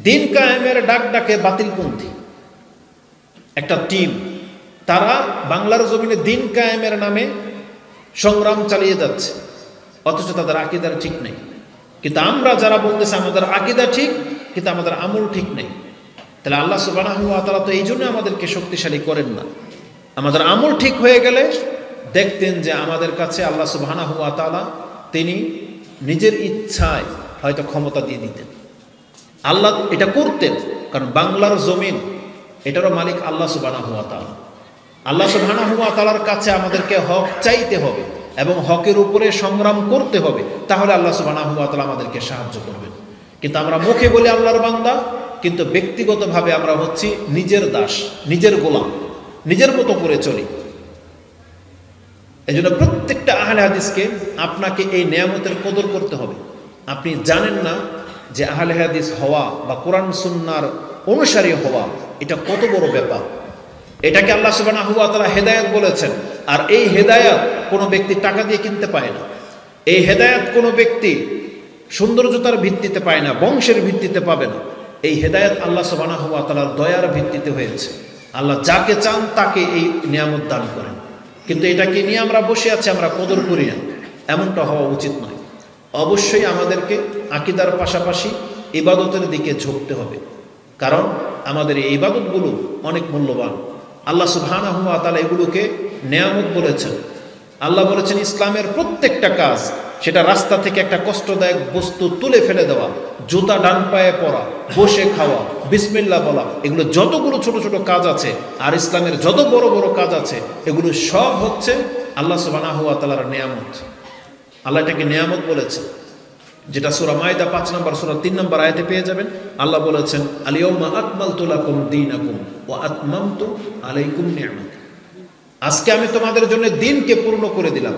দিন কায়েমের ডাক ডাকে বাতিলপন্থী একটা টিম, তারা বাংলার জমিনে দিন কায়েমের নামে সংগ্রাম চালিয়ে যাচ্ছে, অথচ তাদের আকীদার ঠিক নেই। কিন্তু আমরা যারা বলতেছে আমাদের আকীদা ঠিক, কিন্তু আমাদের আমল ঠিক নেই, তাহলে আল্লাহ সুবহানাহু ওয়া তাআলা তো এই জন্য আমাদেরকে শক্তিশালী করেন না। আমাদের আমল ঠিক হয়ে গেলে দেখতেন যে আমাদের কাছে আল্লাহ সুবহানাহু ওয়া তাআলা তিনি নিজের ইচ্ছায় হয়তো ক্ষমতা দিয়ে দিতেন। আল্লাহ এটা করতেন, কারণ বাংলার জমিন এটারও মালিক আল্লাহ সুবহানাহু ওয়া তাআলা। আল্লাহ সুবহানাহু ওয়া তাআলার কাছে আমাদেরকে হক চাইতে হবে এবং হকের উপরে সংগ্রাম করতে হবে, তাহলে আল্লাহ সুবহানাহু ওয়া তাআলা আমাদেরকে সাহায্য করবেন। কিন্তু আমরা মুখে বলি আল্লাহর বান্দা, কিন্তু ব্যক্তিগতভাবে আমরা হচ্ছি নিজের দাস, নিজের গোলাম, নিজের মতো করে চলি। এই জন্য প্রত্যেকটা আহলে হাদিসকে আপনাকে এই নেয়ামতের কদর করতে হবে। আপনি জানেন না যে আহলে হাদিস হওয়া বা কোরআন সুন্নাহর অনুসারী হওয়া এটা কত বড় ব্যাপার। এটাকে আল্লাহ সুবহানাহু ওয়া তাআলা হেদায়েত বলেছেন, আর এই হেদায়েত কোনো ব্যক্তি টাকা দিয়ে কিনতে পায় না। এই হেদায়েত কোনো ব্যক্তি সৌন্দর্যতার ভিত্তিতে পায় না, বংশের ভিত্তিতে পাবে না। এই হেদায়েত আল্লাহ সুবহানাহু ওয়া তাআলার দয়ার ভিত্তিতে হয়েছে। আল্লাহ যাকে চান তাকে এই নিয়ামত দান করেন, কিন্তু এটাকে নিয়ে আমরা বসে আছি, আমরা কদর করি না, এমনটা হওয়া উচিত নয়। অবশ্যই আমাদেরকে আকীদার পাশাপাশি ইবাদতের দিকে ঝুঁকতে হবে, কারণ আমাদের এই ইবাদতগুলো অনেক মূল্যবান। আল্লাহ সুবহানাহু ওয়া তাআলা এগুলোকে নেয়ামত বলেছেন। আল্লাহ বলেছেন ইসলামের প্রত্যেকটা কাজ, সেটা রাস্তা থেকে একটা কষ্টদায়ক বস্তু তুলে ফেলে দেওয়া, জুতা ডান পায়ে পরা, বসে খাওয়া, বিসমিল্লাহ বলা, এগুলো যতগুলো ছোট ছোট কাজ আছে আর ইসলামের যত বড় বড় কাজ আছে, এগুলো সব হচ্ছে আল্লাহ সুবহানাহু ওয়া তাআলার নেয়ামত। আল্লাহ এটাকে নেয়ামত বলেছেন, যেটা সূরা মাইদা 5 নম্বর সূরা 3 নম্বর আয়াতে পেয়ে যাবেন। আল্লাহ বলেছেন আল ইয়াউমা আকমালতু লাকুম দীনাকুম ওয়া আতমামতু আলাইকুম নি'মাতি। আজকে আমি তোমাদের জন্য দিনকে পূর্ণ করে দিলাম।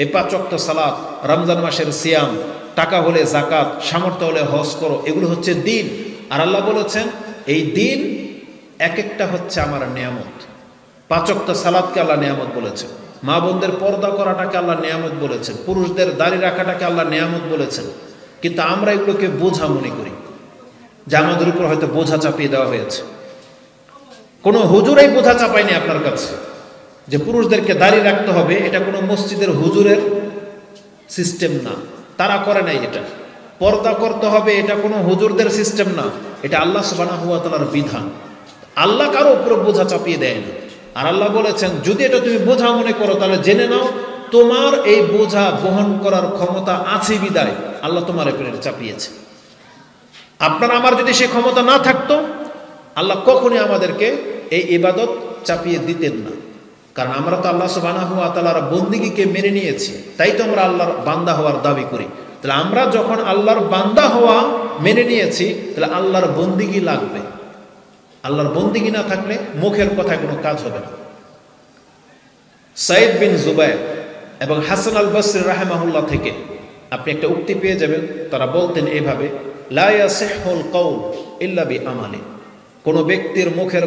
এই 5 ওয়াক্ত সালাত, রমজান মাসের সিয়াম, টাকা হলে যাকাত, সামর্থ্য হলে হজ করো, এগুলো হচ্ছে দিন। আর আল্লাহ বলেছেন এই দিন এক একটা হচ্ছে আমার নিয়ামত। 5 ওয়াক্ত সালাতকে আল্লাহ নিয়ামত বলেছেন, মা বোনদের পর্দা করাটাকে আল্লাহ নিয়ামত বলেছেন, পুরুষদের দাড়ি রাখাটাকে আল্লাহ নিয়ামত বলেছেন। কিন্তু আমরা এগুলোকে বোঝা মনে করি, যে আমাদের উপর হয়তো বোঝা চাপিয়ে দেওয়া হয়েছে। কোনো হুজুরাই বোঝা চাপায়নি আপনার কাছে যে পুরুষদেরকে দাড়ি রাখতে হবে, এটা কোনো মসজিদের হুজুরের সিস্টেম না, তারা করে নাই। এটা পর্দা করতে হবে, এটা কোনো হুজুরদের সিস্টেম না, এটা আল্লাহ সুবহানাহু ওয়া তাআলার বিধান। আল্লাহ কারো উপর বোঝা চাপিয়ে দেয় না। আর আল্লাহ বলেছেন যদি এটা তুমি বোঝা মনে করো, তাহলে জেনে নাও তোমার এই বোঝা বহন করার ক্ষমতা আছে বিদায় আল্লাহ তোমার উপরে চাপিয়েছে। আপনার আমার যদি সে ক্ষমতা না থাকতো, আল্লাহ কখনই আমাদেরকে এই ইবাদত চাপিয়ে দিতেন না। কারণ আমরা তো আল্লাহ সুবহানাহু ওয়া তাআলার বন্দেগীকে মেনে নিয়েছি, তাই তো আমরা আল্লাহর বান্দা হওয়ার দাবি করি। তাহলে আমরা যখন আল্লাহর বান্দা হওয়া মেনে নিয়েছি, তাহলে আল্লাহর বন্দেগী লাগবে। আল্লাহর বন্দেগী না থাকলে মুখের কথায় কোনো কাজ হবে না। সাইদ বিন জুবায়ের এবং হাসান আল বসরি রাহিমাহুল্লাহ থেকে আপনি একটা উক্তি পেয়ে যাবেন। তারা বলতেন এভাবে, লা ইয়াসিহুল কওল ইল্লা বিআমালি। কোন ব্যক্তির মুখের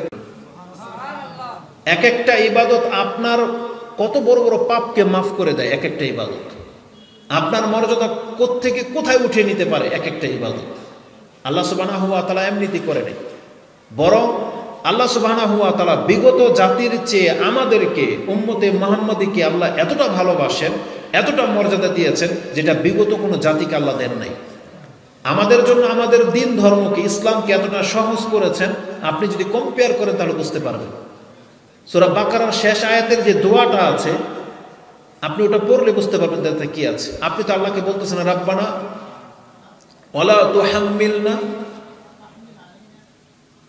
এক একটা ইবাদত আপনার কত বড় বড় পাপকে মাফ করে দেয়। এক একটা ইবাদত আপনার মর্যাদা কোত্থেকে কোথায় উঠিয়ে নিতে পারে। এক একটা ইবাদত আল্লাহ সুবহানাহু ওয়া তাআলা এমনিতেই করে নেই, বরং আল্লাহ সুবহানাহু ওয়া তাআলা বিগত জাতির চেয়ে আমাদেরকে উম্মতে মুহাম্মাদীকে আল্লাহ এতটা ভালোবাসেন, এতটা মর্যাদা দিয়েছেন, যেটা বিগত কোনো জাতিকে আল্লাহ দেন নাই। আমাদের জন্য আমাদের দিন ধর্মকে, ইসলামকে এতটা সহজ করেছেন, আপনি যদি কম্পেয়ার করেন তাহলে বুঝতে পারবেন। সূরা বাকারার শেষ আয়াতের যে দোয়াটা আছে, আপনি ওটা পড়লে বুঝতে পারবেন তাতে কি আছে। আপনি তো আল্লাহকে বলতেছেন রাব্বানা ওয়ালা তুহাম্মিলনা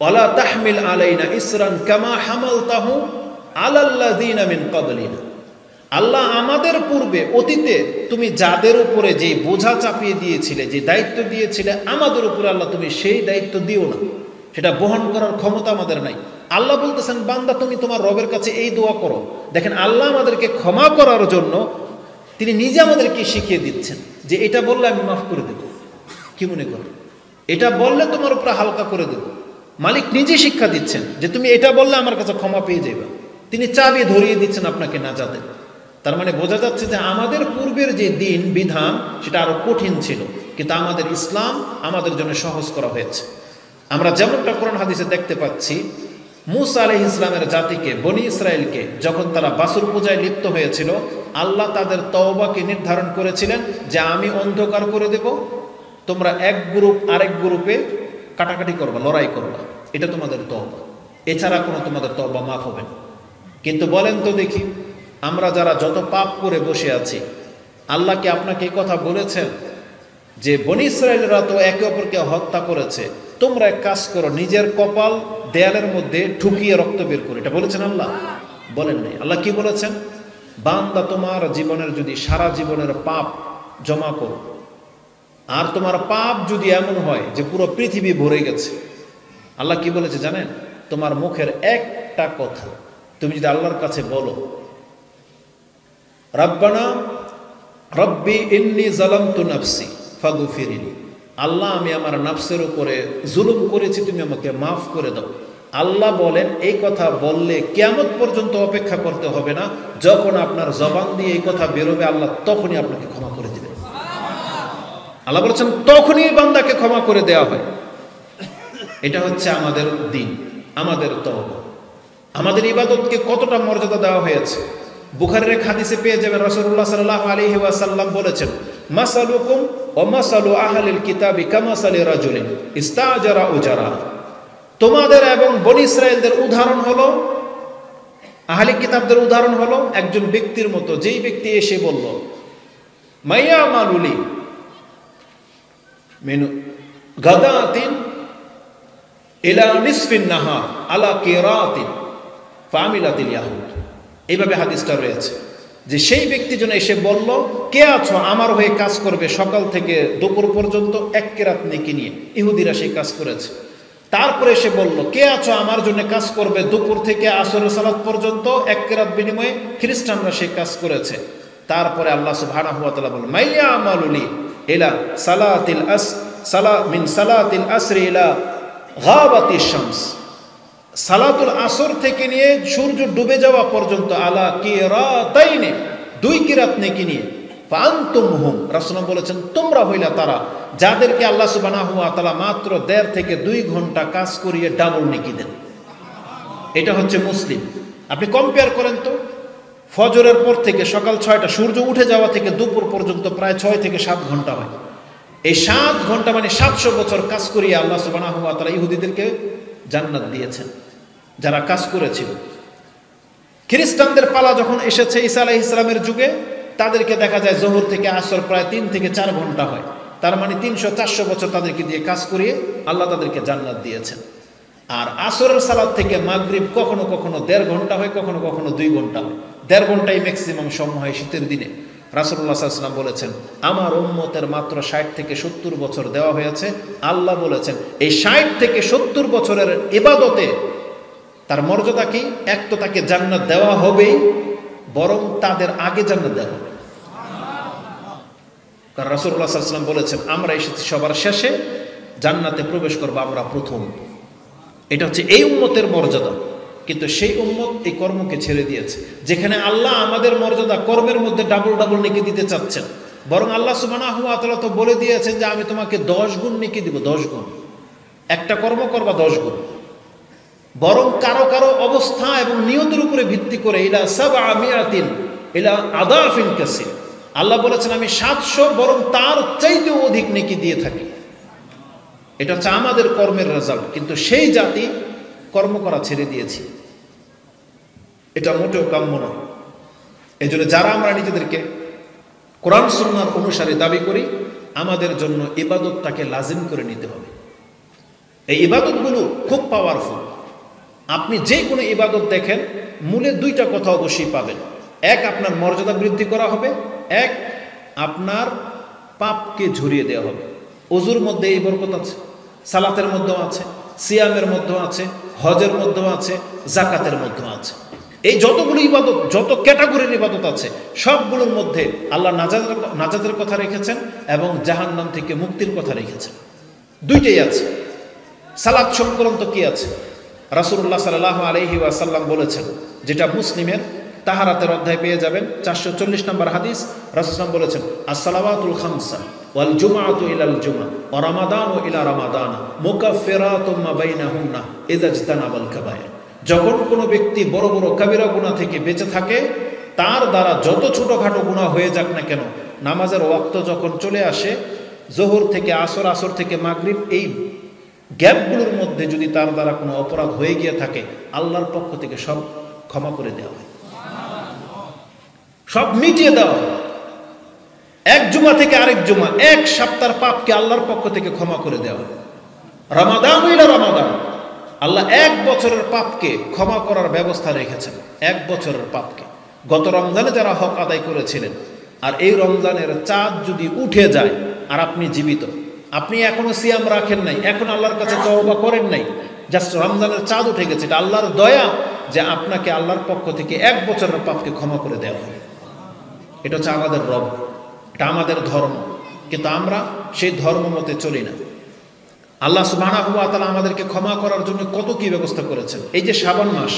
ওয়ালা তাহমিল আলাইনা ইসরান কামা হামালতাহু আলাল্লাযিনা মিন ক্বাবলিনা। আল্লাহ আমাদের পূর্বে অতীতে তুমি যাদের উপরে যে বোঝা চাপিয়ে দিয়েছিলে, যে দায়িত্ব দিয়েছিলে, আমাদের উপরে আল্লাহ তুমি সেই দায়িত্ব দিও না, সেটা বহন করার ক্ষমতা আমাদের নাই। আল্লাহ বলতেছেন বান্দা তুমি তোমার রবের কাছে এই দোয়া করো। দেখেন আল্লাহ আমাদেরকে ক্ষমা করার জন্য তিনি নিজে আমাদেরকে শিখিয়ে দিচ্ছেন যে এটা বললে আমি মাফ করে দেব। কি মনে করো? এটা বললে তোমার উপরে হালকা করে দেব। মালিক নিজে শিক্ষা দিচ্ছেন যে তুমি এটা বললে আমার কাছে ক্ষমা পেয়ে যাবে। তিনি চাবি ধরিয়ে দিচ্ছেন আপনাকে নাজাতে। তার মানে বোঝা যাচ্ছে যে আমাদের পূর্বের যে দিন বিধান সেটা আরো কঠিন ছিল, কিন্তু আমাদের ইসলাম আমাদের জন্য সহজ করা হয়েছে। আমরা যেমনটা কোরআন হাদিসে দেখতে পাচ্ছি, মূসা আলাইহিস সালামের জাতিকে, বনি ইসরায়েলকে যখন তারা বাছুর পূজায় লিপ্ত হয়েছিল, আল্লাহ তাদের তওবাকে নির্ধারণ করেছিলেন যে আমি অন্ধকার করে দেব, তোমরা এক গ্রুপ আরেক গ্রুপে কাটাকাটি করবা, লড়াই করবা, এটা তোমাদের তওবা, এছাড়া কোনো তোমাদের তওবা মাফ হবে না। কিন্তু বলেন তো দেখি, আমরা যারা যত পাপ করে বসে আছি, আল্লাহ কি আপনাকে এই কথা বলেছেন যে বনি ইসরায়েলরা তো একে অপরকে হত্যা করেছে, তোমরা এক কাজ করো, নিজের কপাল দেয়ালের মধ্যে ঠুকিয়ে রক্ত বের করে, এটা বলেছেন আল্লাহ? বলেন নাই। আল্লাহ কি বলেছেন? বান্দা তোমার জীবনের যদি সারা জীবনের পাপ জমা করো, আর তোমার পাপ যদি এমন হয় যে পুরো পৃথিবী ভরে গেছে, আল্লাহ কি বলেছে জানেন? তোমার মুখের একটা কথা তুমি যদি আল্লাহর কাছে বলো, রাব্বানা রব্বি ইন্নী যালামতু নাফসি ফাগফিরলি, আল্লাহ আমি আমার নাফসের উপরে জুলুম করেছি, তুমি আমাকে মাফ করে দাও। আল্লাহ বলেন এই কথা বললে কিয়ামত পর্যন্ত অপেক্ষা করতে হবে না, যখন আপনার জবান দিয়ে এই কথা বেরোবে আল্লাহ তখনই আপনাকে ক্ষমা করে দিবেন। আল্লাহ বলেছেন তখনই বান্দাকে ক্ষমা করে দেওয়া হয়। এটা হচ্ছে আমাদের দিন, আমাদের তওবা। আমাদের ইবাদতকে কতটা মর্যাদা দেওয়া হয়েছে। বুখারীর এক হাদিসে পেয়ে যাবেন, রাসূলুল্লাহ সাল্লাল্লাহু আলাইহি ওয়াসাল্লাম বলেছেন, মাসালুকুম ওয়া মাসালু আহলিল কিতাবি কামাসালি রাজুলিন ইস্তাজারা উজারা, তোমাদের এবং বনী ইসরায়েলদের উদাহরণ হলো, আহলি কিতাবদের উদাহরণ হলো একজন ব্যক্তির মতো, যেই ব্যক্তি এসে বলল, মাইয়া মালুলি মিন গাদাতিন ইলা নিসফিন নাহার আলা কিরাতিন ফামিলাতিল ইয়াহুদ। এইভাবে হাদিসটা রয়েছে যে সেই ব্যক্তি যেন এসে বলল, কে আছো আমার হয়ে কাজ করবে সকাল থেকে দুপুর পর্যন্ত এক কেরাত নেকি নিয়ে। ইহুদিরা সেই কাজ করেছে। তারপরে এসে বলল, কে আছো আমার জন্য কাজ করবে দুপুর থেকে আসরের সালাত পর্যন্ত এক কেরাত বিনিময়ে। খ্রিস্টানরা সেই কাজ করেছে। তারপরে আল্লাহ সুবহানাহু ওয়া তাআলা বলেন, মাইয়া আমালুলি ইলা সালাতিল মিন সালাতিল আসরি ইলা গাবাতিশ শামস, সালাতুল আসর থেকে নিয়ে সূর্য ডুবে যাওয়া পর্যন্ত, আলা কিরাতাইনি, দুই কিরাত নেকি নিয়ে, ফাআনতুম হুম, রাসূলুল্লাহ বলেছেন তোমরা হইলা তারা যাদেরকে আল্লাহ সুবহানাহু ওয়া তাআলা মাত্র 1.5 থেকে 2 ঘন্টা কাজ করিয়ে ডাবল নেকি দেন। এটা হচ্ছে মুসলিম। আপনি কম্পেয়ার করেন তো, ফজরের পর থেকে সকাল 6টা সূর্য উঠে যাওয়া থেকে দুপুর পর্যন্ত প্রায় 6 থেকে 7 ঘন্টা হয়। এই 7 ঘন্টা মানে 700 বছর কাজ করিয়ে আল্লাহ সুবহানাহু ওয়া তাআলা ইহুদিদেরকে জান্নাত দিয়েছেন যারা কাজ করেছিল। খ্রিস্টানদের পালা যখন এসেছে ঈসা আলাইহিস সালামের যুগে, তাদেরকে দেখা যায় জোহর থেকে আসর প্রায় 3 থেকে 4 ঘন্টা হয়। তার মানে 300-400 বছর তাদেরকে দিয়ে কাজ করিয়ে আল্লাহ তাদেরকে জান্নাত দিয়েছেন। আর আসরের সালাত থেকে মাগরিব কখনো কখনো 1.5 ঘন্টা হয়, কখনো কখনো 2 ঘন্টা হয়। 1.5 ঘন্টাই ম্যাক্সিমাম সময় হয় শীতের দিনে। রাসূলুল্লাহ সাল্লাল্লাহু আলাইহি ওয়াসাল্লাম বলেছেন, আমার উম্মতের মাত্র 60 থেকে 70 বছর দেওয়া হয়েছে। আল্লাহ বলেছেন এই 60 থেকে 70 বছরের ইবাদতে তার মর্যাদা কি? এক তো তাকে জান্নাত দেওয়া হবেই, বরং তাদের আগে জান্নাত দেওয়া হবে। কারণ রাসূলুল্লাহ সাল্লাল্লাহু আলাইহি ওয়াসাল্লাম বলেছেন, আমরা এসেছি সবার শেষে, জান্নাতে প্রবেশ করবো আমরা প্রথম। এটা হচ্ছে এই উম্মতের মর্যাদা। কিন্তু সেই উম্মত এই কর্মকে ছেড়ে দিয়েছে। যেখানে আল্লাহ আমাদের মর্যাদা কর্মের মধ্যে ডাবল ডাবল নেকি দিতে চাচ্ছেন, বরং আল্লাহ সুবহানাহু ওয়া তাআলা তো বলে দিয়েছেন যে আমি তোমাকে 10 গুণ নেকি দিব, 10 গুণ। একটা কর্ম করবা 10 গুণ। বরং কারো কারো অবস্থা এবং নিয়তের উপরে ভিত্তি করে ইলা সাবআমিয়াতিন ইলা আদাফিন কাসীর, আল্লাহ বলেছেন আমি 700 বরং তার চাইতেও অধিক নেকি দিয়ে থাকি। এটা হচ্ছে আমাদের কর্মের রেজাল্ট। কিন্তু সেই জাতি কর্ম করা ছেড়ে দিয়েছি, এটা মোটেও কাম্য নয়। এই জন্য যারা আমরা নিজেদেরকে কোরআন সুন্নাহর অনুসারে দাবি করি, আমাদের জন্য ইবাদতটাকে লাজিম করে নিতে হবে। এই ইবাদতগুলো খুব পাওয়ারফুল। আপনি যে কোনো ইবাদত দেখেন, মূলে 2টা কথা অবশ্যই পাবেন। এক, আপনার মর্যাদা বৃদ্ধি করা হবে। এক, আপনার পাপকে ঝরিয়ে দেওয়া হবে। ওযুর মধ্যে এই বরকত আছে, সালাতের মধ্যেও আছে, সিয়ামের মধ্যেও আছে, হজের মধ্যেও আছে, জাকাতের মধ্যেও আছে। এই যতগুলো ইবাদত, যত ক্যাটাগরির ইবাদত আছে, সবগুলোর মধ্যে আল্লাহ নাজাতের কথা রেখেছেন এবং জাহান্নাম থেকে মুক্তির কথা রেখেছেন। 2টাই আছে। সালাত সংক্রান্ত কি আছে? রাসূলুল্লাহ সাল্লাল্লাহু আলাইহি ওয়াসাল্লাম বলেছেন, যেটা মুসলিমের তাহারাতের অধ্যায় পেয়ে যাবেন 440 নম্বর হাদিস। রাসূল সাল্লাল্লাহু আলাইহি ওয়াসাল্লাম বলেছেন, আসসালাওয়াতুল খামসা ওয়াল জুমআতু ইলাল জুমআ ওয়া রামাদানু ইলা রামাদান মুকাফফিরাতুম মা বাইনাহুন্না ইযা ইজতানাবাল কাবায়ের। যখন কোনো ব্যক্তি বড় বড় কাবিরা গুনাহ থেকে বেঁচে থাকে, তার দ্বারা যত ছোটখাটো গুনাহ হয়ে যাক না কেন, নামাজের ওয়াক্ত যখন চলে আসে, জোহর থেকে আসর, আসর থেকে মাগরিব, এই গ্যাপগুলোর মধ্যে যদি তার দ্বারা কোনো অপরাধ হয়ে গিয়ে থাকে, আল্লাহর পক্ষ থেকে সব ক্ষমা করে দেওয়া হয়, সব মিটিয়ে দেওয়া হয়। এক জুমা থেকে আরেক জুমা, এক সপ্তাহের পাপকে আল্লাহর পক্ষ থেকে ক্ষমা করে দেওয়া হয়। রমাদান হইল রমাদান, আল্লাহ এক বছরের পাপকে ক্ষমা করার ব্যবস্থা রেখেছেন, এক বছরের পাপকে। গত রমজানে যারা হক আদায় করেছিলেন, আর এই রমজানের চাঁদ যদি উঠে যায় আর আপনি জীবিত, আপনি এখনো সিয়াম রাখেন নাই, এখন আল্লাহর কাছে তওবা করেন নাই, জাস্ট রমজানের চাঁদ উঠে গেছে, এটা আল্লাহর দয়া যে আপনাকে আল্লাহর পক্ষ থেকে এক বছরের পাপকে ক্ষমা করে দেওয়া হয়। এটা হচ্ছে আমাদের রব, এটা আমাদের ধর্ম, কিন্তু আমরা সেই ধর্ম মতে চলি না। আল্লাহ সুবহানাহু ওয়া তাআলা আমাদেরকে ক্ষমা করার জন্য কত কি ব্যবস্থা করেছেন। এই যে শাবান মাস,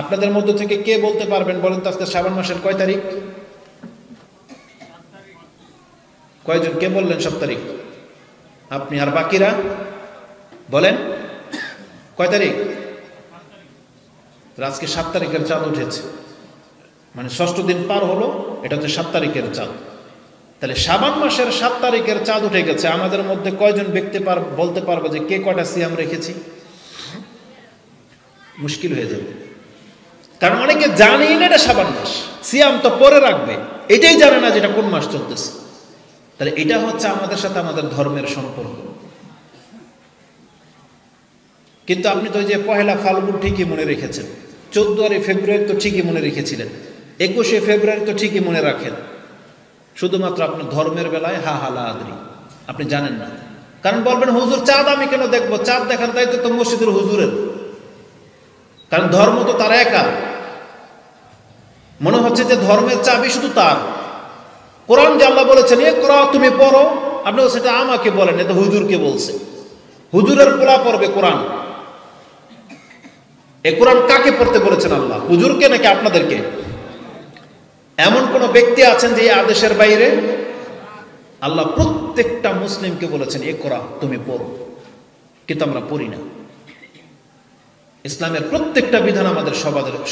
আপনাদের মধ্য থেকে কে বলতে পারবেন, বলেন তো আজকে শাবান মাসের কয় তারিখ? কয়জন কে বললেন 7 তারিখ? আপনি, আর বাকিরা বলেন কয় তারিখ? আজকে 7 তারিখের চাঁদ উঠেছে, মানে 6ষ্ঠ দিন পার হলো, এটা হচ্ছে 7 তারিখের চাঁদ। তাহলে শাবান মাসের 7 তারিখের চাঁদ উঠে গেছে। আমাদের মধ্যে কয়জন ব্যক্তি বলতে পারবে যে কে কয়টা সিয়াম রেখেছি? মুশকিল হয়ে যাবে, কারণ অনেকে জানেই না এটা শাবান মাস, সিয়াম তো পরে রাখবে, এটাই জানে না যেটা কোন মাস চলতেছে। তাহলে এটা হচ্ছে আমাদের সাথে আমাদের ধর্মের সম্পর্ক। কিন্তু আপনি তো ওই যে পহেলা ফাল্গুন ঠিকই মনে রেখেছেন, 14 ফেব্রুয়ারি তো ঠিকই মনে রেখেছিলেন, 21 ফেব্রুয়ারি তো ঠিকই মনে রাখেন, শুধুমাত্র আপনার ধর্মের বেলায় হা হালা আদরি আপনি জানেন না। কারণ বলবেন, হুজুর চাঁদ আমি কেন দেখবো? চাঁদ দেখার দায়িত্ব তো মসজিদের হুজুরের, কারণ ধর্ম তো তার একা। মনে হচ্ছে যে ধর্মের চাবি শুধু তার। কোরআন যে আল্লাহ বলেছেন এ কোরআন তুমি পড়ো, আপনি সেটা আমাকে বলেন, এটা হুজুরকে বলছে, হুজুরের পোলা পড়বে কোরআন। এ কোরআন কাকে পড়তে বলেছেন আল্লাহ? হুজুরকে নাকি আপনাদেরকে? এমন কোন ব্যক্তি আছেন যে এই আদেশের বাইরে? আল্লাহ প্রত্যেকটা মুসলিমকে বলেছেন এ কোরআন তুমি পড়ো, কিন্তু আমরা পড়ি না। ইসলামের প্রত্যেকটা বিধান আমাদের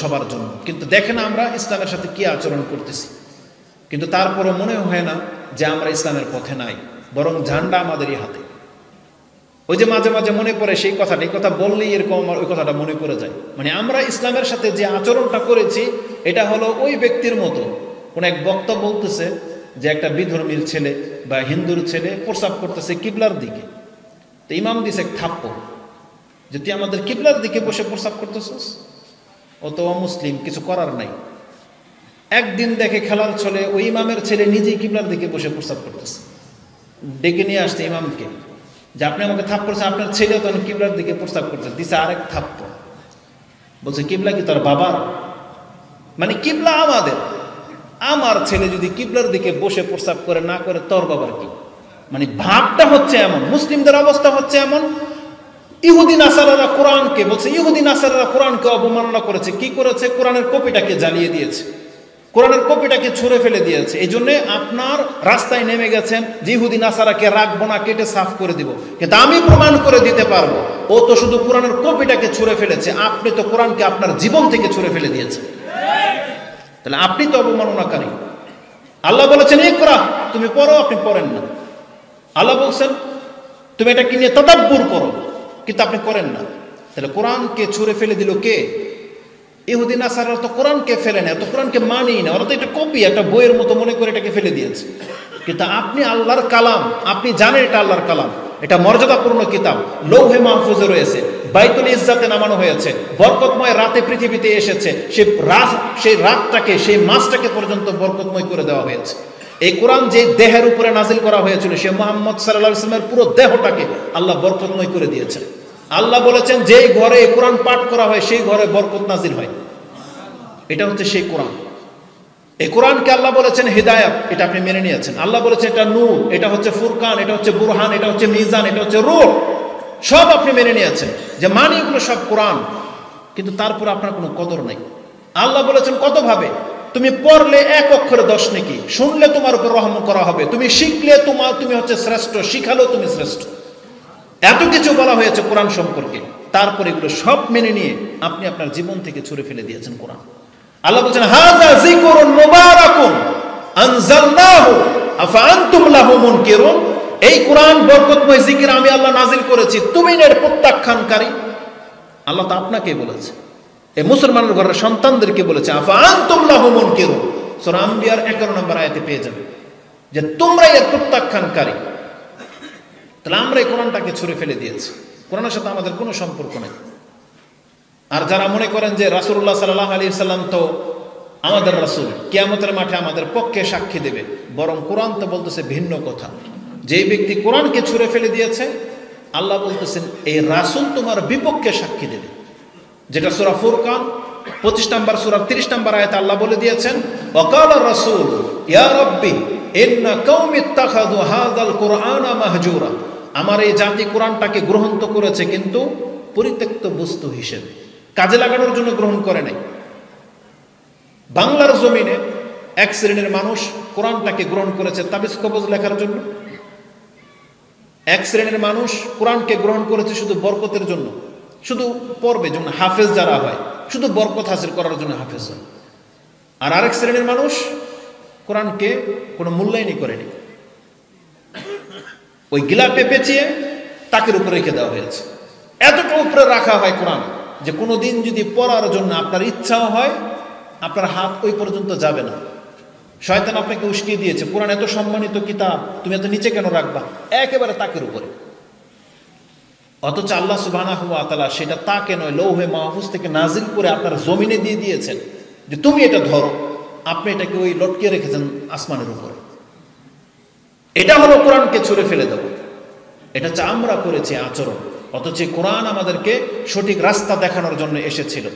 সবার জন্য, কিন্তু দেখেন আমরা ইসলামের সাথে কি আচরণ করতেছি। কিন্তু তারপরও মনে হয় না যে আমরা ইসলামের পথে নাই, বরং ঝান্ডা আমাদেরই হাতে। ওই যে মাঝে মাঝে মনে পড়ে সেই কথাটা, এই কথা বললেই এরকম আমার ওই কথাটা মনে পড়ে যায়। মানে আমরা ইসলামের সাথে যে আচরণটা করেছি, এটা হলো ওই ব্যক্তির মতো। কোন এক বক্তা বলতেছে যে একটা বিধর্মীর ছেলে বা হিন্দুর ছেলে প্রস্রাব করতেছে কিবলার দিকে, তো ইমাম দিছে এক থাপ্পড়, যে তুই আমাদের কিবলার দিকে বসে প্রস্রাব করতেছিস, ও তো অমুসলিম, কিছু করার নাই। একদিন দেখে খেলার ছলে ওই ইমামের ছেলে নিজেই কিবলার দিকে বসে প্রস্রাব করতেছে, ডেকে নিয়ে আসছে ইমামকে যে আপনি আমাকে থাপ্পড়ছেন, আপনার ছেলে তো কিবলার দিকে প্রস্তাব করছে, দিছে আরেক থাপ্পড়, বলছে কিবলা কি তোর বাবার? মানে কিবলা আমাদের, আমার ছেলে যদি কিবলার দিকে বসে প্রস্তাব করে না করে তোর বাবার কি? মানে ভাবটা হচ্ছে এমন, মুসলিমদের অবস্থা হচ্ছে এমন। ইহুদি নাসারারা কোরআনকে বলছে, ইহুদি নাসারারা কোরআনকে অবমাননা করেছে। কি করেছে? কোরআনের কপিটাকে জ্বালিয়ে দিয়েছে, কোরআনের কপিটাকে ছুঁড়ে ফেলে দিয়েছে। এই জন্য আপনার রাস্তায় নেমে গেছেন যে ইহুদি নাসারাকে রাখবো না, কেটে সাফ করে দিব। কিন্তু আমি প্রমাণ করে দিতে পারবো, ও তো শুধু কোরআনের কপিটাকে ছুঁড়ে ফেলেছে, আপনি তো কোরআনকে আপনার জীবন থেকে ছুঁড়ে ফেলে দিয়েছেন। তাহলে আপনি তো অবমাননাকারী। আল্লাহ বলেছেন এই কোরআন তুমি পড়ো, আপনি পড়েন না। আল্লাহ বলছেন তুমি এটাকে নিয়ে তাদাব্বুর করো, কিন্তু আপনি করেন না। তাহলে কোরআনকে ছুঁড়ে ফেলে দিল কে? ইহুদি নাসারারা তো কোরআনকে ফেলে না, তো কোরআনকে মানেই না, ওরা তো এটা কপি, একটা বইয়ের মতো মনে করে এটাকে ফেলে দিয়েছে। কিন্তু আপনি আল্লাহর কালাম, আপনি জানেন এটা আল্লাহর কালাম, এটা মর্যাদাপূর্ণ কিতাব, লৌহে মাহফুজে রয়েছে, বাইতুল ইজ্জাতে নামানো হয়েছে, বরকতময় রাতে পৃথিবীতে এসেছে, সেই রাতটাকে, সেই মাসটাকে পর্যন্ত বরকতময় করে দেওয়া হয়েছে। এই কোরআন যে দেহের উপরে নাজিল করা হয়েছিল, সে মুহাম্মদ সাল্লাল্লাহু আলাইহি ওয়াসাল্লামের পুরো দেহটাকে আল্লাহ বরকতময় করে দিয়েছেন। আল্লাহ বলেছেন যেই ঘরে কোরআন পাঠ করা হয় সেই ঘরে বরকত নাজিল হয়। এটা হচ্ছে সেই কোরআন। এই কোরআনকে আল্লাহ বলেছেন হিদায়াত, এটা আপনি মেনে নিয়েছেন। আল্লাহ বলেছেন এটা নূর, এটা হচ্ছে ফুরকান, এটা হচ্ছে বুরহান, এটা হচ্ছে মিজান, এটা হচ্ছে রূহ, সব আপনি মেনে নিয়েছেন যে মানে এগুলো সব কোরআন। কিন্তু তারপর আপনার কোনো কদর নাই। আল্লাহ বলেছেন কত ভাবে, তুমি পড়লে 1 অক্ষরে 10 নেকি, শুনলে তোমার উপর রহম করা হবে, তুমি শিখলে তুমি হচ্ছে শ্রেষ্ঠ, শিখালেও তুমি শ্রেষ্ঠ। এত কিছু বলা হয়েছে কোরআন সম্পর্কে, তারপরে এগুলো সব মেনে নিয়ে আপনি আপনার জীবন থেকে ছুঁড়ে ফেলে দিয়েছেন কোরআন। আল্লাহ বলছেন হাযা যিকরুন মুবারাকুন আনজালনাহু আফা আনতুম লাহু মুনকিরুন। এই কোরআন বরকতময় জিকির আমি আল্লাহ নাজিল করেছি, তুমি এর প্রত্যাখ্যানকারী। আল্লাহ তো আপনাকেই বলেছে, এই মুসলমানের ঘরের সন্তানদেরকে বলেছে আফা আনতুম লাহু মুনকিরুন। সূরা আম্বিয়ার 11 নম্বর আয়াতে পেয়ে যাবেন যে তোমরা এর প্রত্যাখ্যানকারী। তাহলে আমরা এই কোরআনটাকে ছুঁড়ে ফেলে দিয়েছি, কোরআনের সাথে আমাদের কোনো সম্পর্ক নেই। আর যারা মনে করেন যে রাসূলুল্লাহ সাল্লাল্লাহু আলাইহি সাল্লাম তো আমাদের রাসূল, কিয়ামতের মাঠে আমাদের পক্ষে সাক্ষী দেবে, বরং কোরআন তো বলতেছে ভিন্ন কথা। যেই ব্যক্তি কোরআনকে ছুঁড়ে ফেলে দিয়েছে, আল্লাহ বলতেছেন এই রাসূল তোমার বিপক্ষে সাক্ষী দেবে। যেটা সূরা ফুরকান 25 নম্বর সূরার 30 নম্বর আয়াতে আল্লাহ বলে দিয়েছেন ওয়াকালা রাসূল ইয়া রাব্বি ইন্না কওমি ইত্তাখাযু হাযাল কুরআনা মাহজুরা। আমার এই জাতি কোরআনটাকে গ্রহণ তো করেছে, কিন্তু পরিত্যক্ত বস্তু হিসেবে, কাজে লাগানোর জন্য গ্রহণ করে নাই। বাংলার জমিনে এক শ্রেণীর মানুষ কোরআনটাকে গ্রহণ করেছে তাবিজ কবজ লেখার জন্য, এক শ্রেণীর মানুষ কোরআনকে গ্রহণ করেছে শুধু বরকতের জন্য, শুধু পড়বে, যেমন হাফেজ যারা হয় শুধু বরকত হাসিল করার জন্য হাফেজ হয়। আর আরেক শ্রেণীর মানুষ কোরআনকে কোনো মূল্যায়নই করেনি, ওই গিলাপে পেঁচিয়ে তাকের উপরে রেখে দেওয়া হয়েছে। এতটা উপরে রাখা হয় কোরআন যে কোনো দিন যদি পড়ার জন্য আপনার ইচ্ছাও হয়, আপনার হাত ওই পর্যন্ত যাবে না। শয়তান আপনাকে উস্কিয়ে দিয়েছে, কোরআন এত সম্মানিত কিতাব, তুমি এত নিচে কেন রাখবা, একেবারে তাকের উপরে। অথচ আল্লাহ সুবহানাহু ওয়া তাআলা সেটা তাকে নয়, লৌহে মাহফুজ থেকে নাজিল করে আপনার জমিনে দিয়ে দিয়েছেন যে তুমি এটা ধরো। আপনি এটাকে ওই লটকে রেখেছেন আসমানের উপরে। এটা হলো কোরআনকে ছুঁড়ে ফেলে দেব। এটা হচ্ছে আমরা করেছি আচরণ। অথচ কোরআন আমাদেরকে সঠিক রাস্তা দেখানোর জন্য এসেছিল।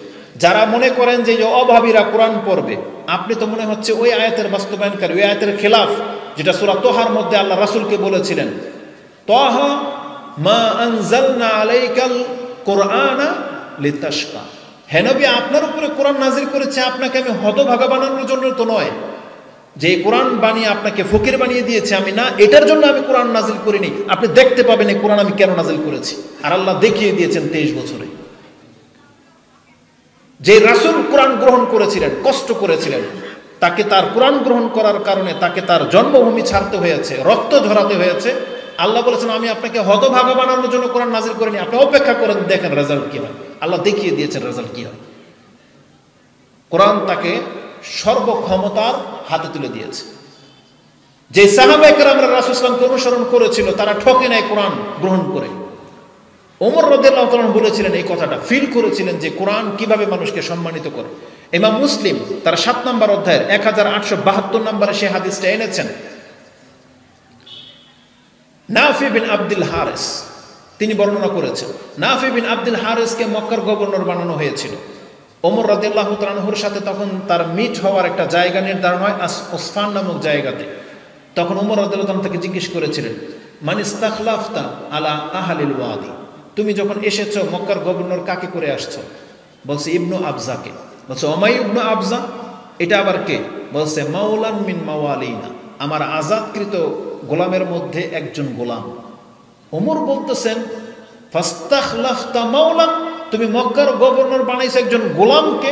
যারা মনে করেন যে অভাবীরা কোরআন পড়বে, আপনি তো মনে হচ্ছে ওই আয়াতের বাস্তবায়নকারী, ওই আয়াতের খেলাফ, যেটা সূরা তোহার মধ্যে আল্লাহ রাসূলকে বলেছিলেন তাহা মা আনজালনা আলাইকাল কুরআনা লিতাশকা। হে নবী, আপনার উপরে কোরআন নাজিল করেছে আপনাকে আমি হতভাগা বানানোর জন্য তো নয়, যে কোরআন বানিয়ে আপনাকে ফকির বানিয়ে দিয়েছে আমি না, এটার জন্য আমি কোরআন নাজিল করিনি। আপনি দেখতে পাবেন এই কোরআন আমি কেন নাজিল করেছি। আর আল্লাহ দেখিয়ে দিয়েছেন 23 বছরে। যে রাসূল কোরআন গ্রহণ করেছিলেন, কষ্ট করেছিলেন, তাকে তার কোরআন গ্রহণ করার কারণে তাকে তার জন্মভূমি ছাড়তে হয়েছে, রক্ত ঝরাতে হয়েছে। আল্লাহ বলেছেন আমি আপনাকে হতভাগা বানানোর জন্য কোরআন নাজিল করিনি, আপনি অপেক্ষা করেন দেখেন রেজাল্ট কি হয়। আল্লাহ দেখিয়ে দিয়েছেন রেজাল্ট কি হয়। কোরআন তাকে সর্বক্ষমতার হাতে তুলে দিয়েছে। যে সাহাবায়ে কেরামরা রাসূল সাল্লাল্লাহু আলাইহি ওয়াসাল্লামকে অনুসরণ করেছিল, তারা ঠকে নাই কোরআন গ্রহণ করে। ওমর রাদিয়াল্লাহু তাআলা বলেছিলেন এই কথাটা, ফিল করেছিলেন যে কোরআন কিভাবে মানুষকে সম্মানিত করে। ইমাম মুসলিম তার 7 নম্বর অধ্যায়ের 1872 নম্বরে সে হাদিসটা এনেছেন। নাফি বিন আব্দুল হারিস তিনি বর্ণনা করেছেন, নাফি বিন আব্দুল হারিসকে মক্কার গভর্নর বানানো হয়েছিল। ওমর রাদিয়াল্লাহু তাআলা আনহুর সাথে তখন তার মিট হওয়ার একটা জায়গা নির্ধারণ হয় উসফান নামক জায়গাতে। তখন ওমর রাদিয়াল্লাহু তাআলা তাকে জিজ্ঞেস করেছিলেন মান ইস্তাখলাফতা আলা আহলিল ওয়াদি, তুমি যখন এসেছো মক্কার গভর্নর কাকে করে আসছো? বলছে ইবনু আবজাকে। বলছে ওমাই ইবনু আবজা, এটা আবার কে? বলছে মাওলান মিন মাওয়ালিনা, আমার আজাদকৃত গোলামের মধ্যে একজন গোলাম। ওমর বলতেছেন ফাস্তাখলাফতা মাওলান, তুমি মক্কার গভর্নর বানাইছো একজন গোলামকে,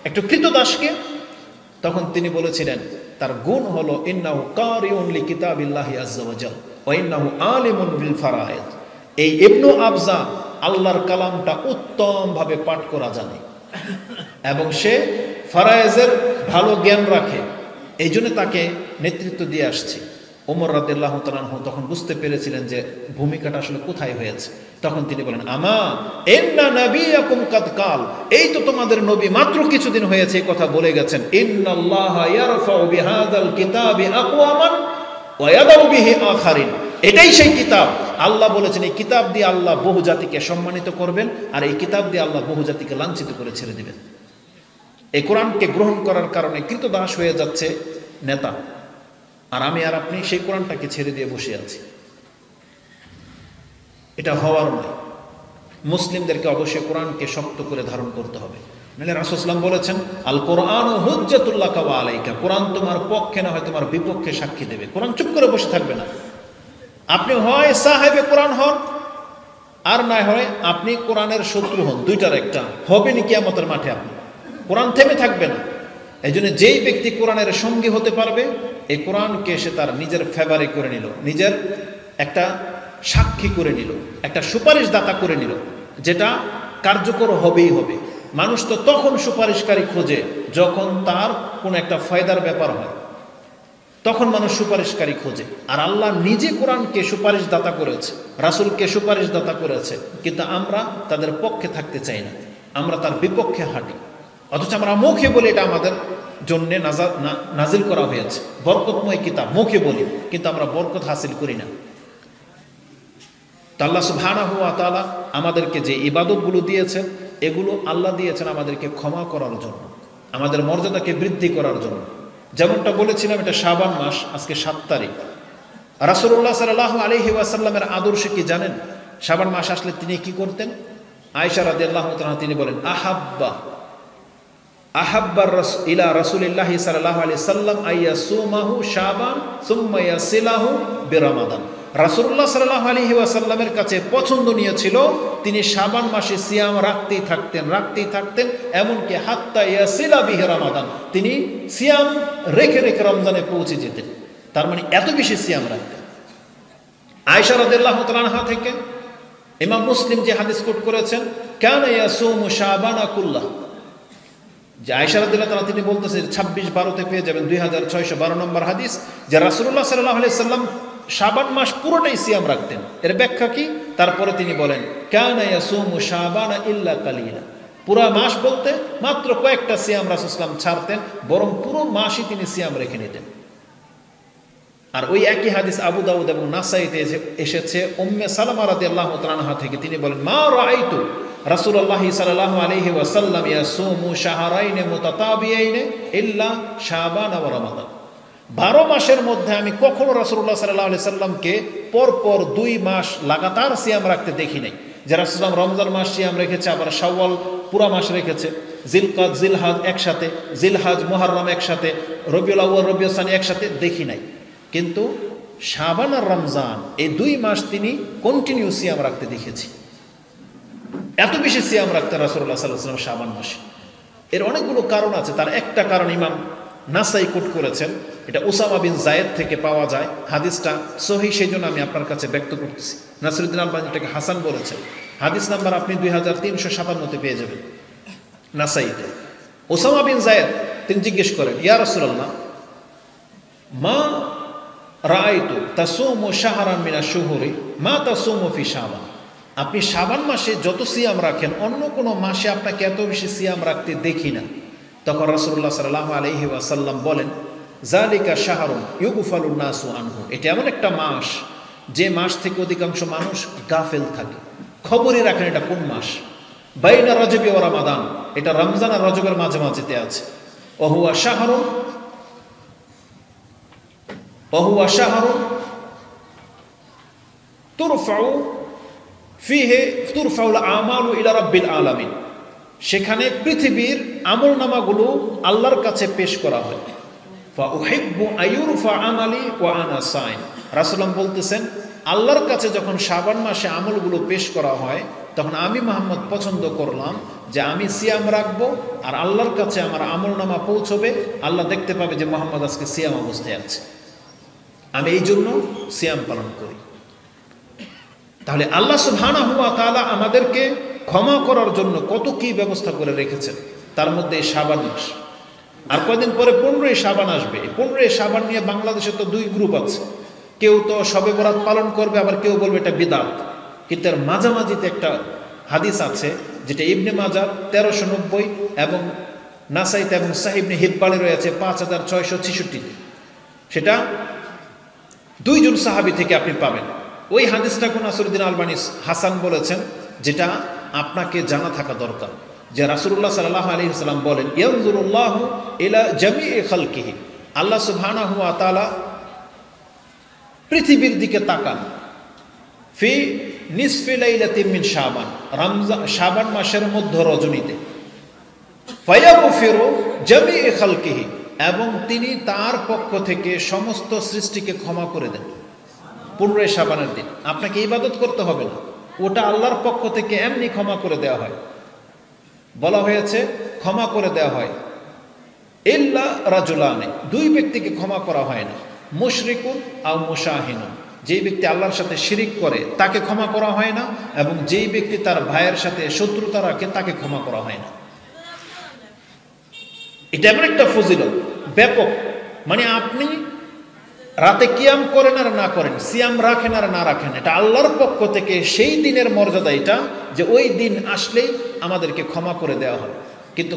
একটা কৃতদাসকে। তখন তিনি বলেছিলেন তার গুণ হলো ইন্নাহু কারিউন লিকিতাবিল্লাহি আযজা ওয়া জাল ওয়া ইন্নাহু আলিমুন বিল ফারায়েদ। এই ইবনু আবজা আল্লাহর কালামটা উত্তম ভাবে পাঠ করা জানে এবং সে ফারায়েজের ভালো জ্ঞান রাখে, এই জন্য তাকে নেতৃত্ব দিয়ে আসছে। ওমর রাদিয়াল্লাহু তাআলা তখন বুঝতে পেরেছিলেন যে ভূমিকাটা আসলে কোথায় হয়েছে। তখন তিনি বলেন আমা ইন্না নাবিয়াকুম কাদ কাল, এই তো তোমাদের নবী মাত্র কিছুদিন হয়েছে এই কথা বলে গেছেন, ইন্নাল্লাহা ইয়ারফাউ বিহাযাল কিতাবি আকওয়ামান ওয়া ইয়াদাউ বিহি আখারিন। এটাই সেই কিতাব, আল্লাহ বলেছেন এই কিতাব দিয়ে আল্লাহ বহু জাতিকে সম্মানিত করবেন, আর এই কিতাব দিয়ে আল্লাহ বহু জাতিকে লাঞ্ছিত করে ছেড়ে দিবেন। এই কোরআনকে গ্রহণ করার কারণে কৃতদাস হয়ে যাচ্ছে নেতা, আর আমি আর আপনি সেই কোরআনটাকে ছেড়ে দিয়ে বসে আছি। এটা হওয়ার নয়। মুসলিমদেরকে অবশ্যই কোরআনকে শক্ত করে ধারণ করতে হবে। নাহলে রাসূল সাল্লাল্লাহু আলাইহি ওয়াসাল্লাম বলেছেন, আল কোরআন হুজ্জাতুল লাকা ওয়া আলাইকা, কোরআন তোমার পক্ষে না হয় তোমার বিপক্ষে সাক্ষী দেবে। কোরআন চুপ করে বসে থাকবে না। আপনি হয় সাহেবে কোরআন হন, আর না হয় আপনি কোরআনের শত্রু হন। দুইটার একটা হবেনি কিয়ামতের মাঠে। আপনি কোরআন থেমে থাকবে না। এই জন্য যেই ব্যক্তি কোরআনের সঙ্গী হতে পারবে, এই কোরআনকে সে তার নিজের ফেভারে করে নিল, নিজের একটা সাক্ষী করে নিল, একটা সুপারিশ দাতা করে নিল, যেটা কার্যকর হবেই হবে। মানুষ তো তখন সুপারিশকারী খোঁজে যখন তার কোনো একটা ফায়দার ব্যাপার হয়, তখন মানুষ সুপারিশকারী খোঁজে। আর আল্লাহ নিজে কোরআনকে সুপারিশ দাতা করেছে, রাসূলকে সুপারিশ দাতা করেছে, কিন্তু আমরা তাদের পক্ষে থাকতে চাই না, আমরা তার বিপক্ষে হাঁটি। অথচ আমরা মুখে বলি এটা আমাদের জন্য নাজিল করা হয়েছে, বরকতময় কিতাব, মুখে বলি, কিন্তু আমরা বরকত হাসিল করি না। তো আল্লাহ সুবহানাহু ওয়া তাআলা আমাদেরকে যে ইবাদতগুলো দিয়েছেন, এগুলো আল্লাহ দিয়েছেন আমাদেরকে ক্ষমা করার জন্য, আমাদের মর্যাদাকে বৃদ্ধি করার জন্য। যেমনটা বলেছিলাম, এটা শাবান মাস, আজকে 7 তারিখ। রাসূলুল্লাহ সাল্লাল্লাহু আলাইহি ওয়াসাল্লামের আদর্শ কি জানেন? শাবান মাস আসলে তিনি কি করতেন? আয়েশা রাদিয়াল্লাহু তাআলা তিনি বলেন, আহাব্বার ইলা রাসূলিল্লাহি সাল্লাল্লাহু আলাইহি সাল্লাম আইয়াসুমাহু শাবান সুম্মা ইয়াসিলাহু বিরমাদান। রাসূলুল্লাহ সাল্লাল্লাহু আলাইহি ওয়াসাল্লামের কাছে পছন্দনীয় ছিল তিনি শাবান মাসে সিয়াম রাখতেই থাকতেন, এমনকি হাত্তা ইয়াসিলা বিহি রমাদান, তিনি সিয়াম রেখে রেখে রমজানে পৌঁছে যেতেন। তার মানে এত বেশি সিয়াম রাখতেন। আয়েশা রাদিয়াল্লাহু তাআলা আনহা থেকে ইমাম মুসলিম যে হাদিস কোট করেছেন, কানা ইয়াসুমু শাবানা কুল্লাহ, যে আয়েশা রাদিয়াল্লাহু তাআলা তিনি বলতেছেন 26-12-তে পেয়ে যাবেন 2612 নম্বর হাদিস, যে রাসূলুল্লাহ সাল্লাল্লাহু আলাইহি সাল্লাম শাবান মাস পুরোটাই সিয়াম রাখতেন। এর ব্যাখ্যা কি? তারপরে তিনি বলেন, কানা ইয়াসুমু শাবানা ইল্লা কালিলা, পুরো মাস বলতে মাত্র কয়েকটা সিয়াম রাসূল সাল্লাল্লাহু আলাইহি ওয়াসাল্লাম ছাড়তেন, বরং পুরো মাসই তিনি সিয়াম রেখে নিতেন। আর ওই একই হাদিস আবু দাউদ এবং নাসাইতে এসেছে উম্মে সালামা রাদিয়াল্লাহু তাআলা আনহা থেকে, তিনি বলেন, মা রাআইতু রাসূলুল্লাহ সাল্লাল্লাহু আলাইহি ওয়াসাল্লাম ইয়াসুমু শাহরাইন মুতাতাবিয়াইন ইল্লা শাবান ওয়া রমাদান। 12 মাসের মধ্যে আমি কখনো রাসূলুল্লাহ সাল্লাল্লাহু আলাইহি সাল্লামকে পরপর 2 মাস লাগাতার সিয়াম রাখতে দেখি নাই। যে রাসূলুল্লাহ রমজান মাস সিয়াম রেখেছে, আবার শাওয়াল পুরা মাস রেখেছে, জিলকাদ জিলহাজ একসাথে, জিলহাজ মুহররম একসাথে, রবিউল আউয়াল রবিউল সানি একসাথে দেখি নাই। কিন্তু শাবান আর রমজান এই 2 মাস তিনি কন্টিনিউ সিয়াম রাখতে দেখেছি। এত বেশি সিয়াম রাখতেন রাসূলুল্লাহ সাল্লাল্লাহু আলাইহি ওয়াসাল্লাম শাবান মাসে। এর অনেকগুলো কারণ আছে। তার একটা কারণ ইমাম নাসাই কোট করেছেন, এটা উসামা বিন যায়েদ থেকে পাওয়া যায়। হাদিসটা সহিহ, সেই জন্য আমি আপনার কাছে ব্যক্ত করতেছি। নাসিরউদ্দিন আলবানী এটাকে হাসান বলেছেন। হাদিস নাম্বার আপনি 2357-তে পেয়ে যাবেন নাসাইতে। উসামা বিন যায়েদ তিনি জিজ্ঞেস করেন, ইয়া রাসূলুল্লাহ, মা রাআইতু তাসুমু শাহরান মিনাশ শুহুরি মা তাসুমু ফি শাবান, আপনি শাবান মাসে যত সিয়াম রাখেন অন্য কোনো মাসে আপনাকে এত বেশি সিয়াম রাখতে দেখি না। তখন রাসূলুল্লাহ সাল্লাল্লাহু আলাইহি ওয়াসাল্লাম বলেন, যালিকা শাহরুন ইউগফালুন নাসু আনহু, এটা এমন একটা মাস যে মাস থেকে অধিকাংশ মানুষ গাফেল থাকে, খবরই রাখেন এটা কোন মাস। বাইনা রজবি ওয়া রমাদান, এটা রমজান আর রজবের মাঝে মাঝেতে আছে। ওহুয়া শাহরুন তুরফাউল আমালু ইলা রাব্বিল আলামিন, সেখানে পৃথিবীর আমল নামাগুলো আল্লাহর কাছে পেশ করা হয়। ফা উহিব্বু আইয়ুরফা আমালি ওয়া আনা সাইম, রাসূলুল্লাহ বলতেছেন, আল্লাহর কাছে যখন শাবান মাসে আমলগুলো পেশ করা হয়, তখন আমি মুহাম্মদ পছন্দ করলাম যে আমি সিয়াম রাখবো, আর আল্লাহর কাছে আমার আমল নামা পৌঁছবে, আল্লাহ দেখতে পাবে যে মুহাম্মদ আজকে সিয়াম অবস্থায় আছে, আমি এই জন্য সিয়াম পালন করি। তাহলে আল্লাহ সুবহানাহু ওয়া তাআলা আমাদেরকে ক্ষমা করার জন্য কত কি ব্যবস্থা করে রেখেছেন, তার মধ্যে এই শাবান মাস। আর কয়েকদিন পরে 15ই শাবান আসবে। 15ই শাবান নিয়ে বাংলাদেশে তো 2 গ্রুপ আছে, কেউ তো শবে বরাত পালন করবে, আবার কেউ বলবে এটা বিদআত। কিন্তু এর মাঝামাঝিতে একটা হাদিস আছে, যেটা ইবনে মাজাহ 1390 এবং নাসাইতে এবং সাহিহ ইবনে হিব্বানে রয়েছে 5666, সেটা 2 জন সাহাবী থেকে আপনি পাবেন। ওই হাদিসটাকে নাসিরউদ্দিন আলবানী হাসান বলেছেন, যেটা আপনাকে জানা থাকা দরকার, যে রাসূলুল্লাহ সাল্লাল্লাহু আলাইহি ওয়াসাল্লাম বলেন, ইয়ানজুরুল্লাহু ইলা জামিই খালকিহি, আল্লাহ সুবহানাহু ওয়া তাআলা পৃথিবীর দিকে তাকান, ফি নিসফি লাইলাতিন মিন শাবান, শাবান মাসের মধ্য রজনীতে। ফায়াগফিরু জামিই খালকিহি, এবং তিনি তার পক্ষ থেকে সমস্ত সৃষ্টিকে ক্ষমা করে দেন। 15 শাবানের দিন আপনাকে ইবাদত করতে হবে না, ওটা আল্লাহর পক্ষ থেকে এমনি ক্ষমা করে দেওয়া হয়। বলা হয়েছে ক্ষমা করে দেওয়া হয় ইল্লা রাজুলানে, 2 ব্যক্তিকে ক্ষমা করা হয় না, মুশরিকুন আও মুশাহিনুন, যেই ব্যক্তি আল্লাহর সাথে শিরিক করে তাকে ক্ষমা করা হয় না, এবং যেই ব্যক্তি তার ভাইয়ের সাথে শত্রুতা রাখে তাকে ক্ষমা করা হয় না। এটা এমন একটা ফজিলত ব্যাপক, মানে আপনি রাতে কিয়াম করেন আর না করেন, সিয়াম রাখেন আর না রাখেন, এটা আল্লাহর পক্ষ থেকে সেই দিনের মর্যাদা এটা, যে ওই দিন আসলেই আমাদেরকে ক্ষমা করে দেওয়া হয়। কিন্তু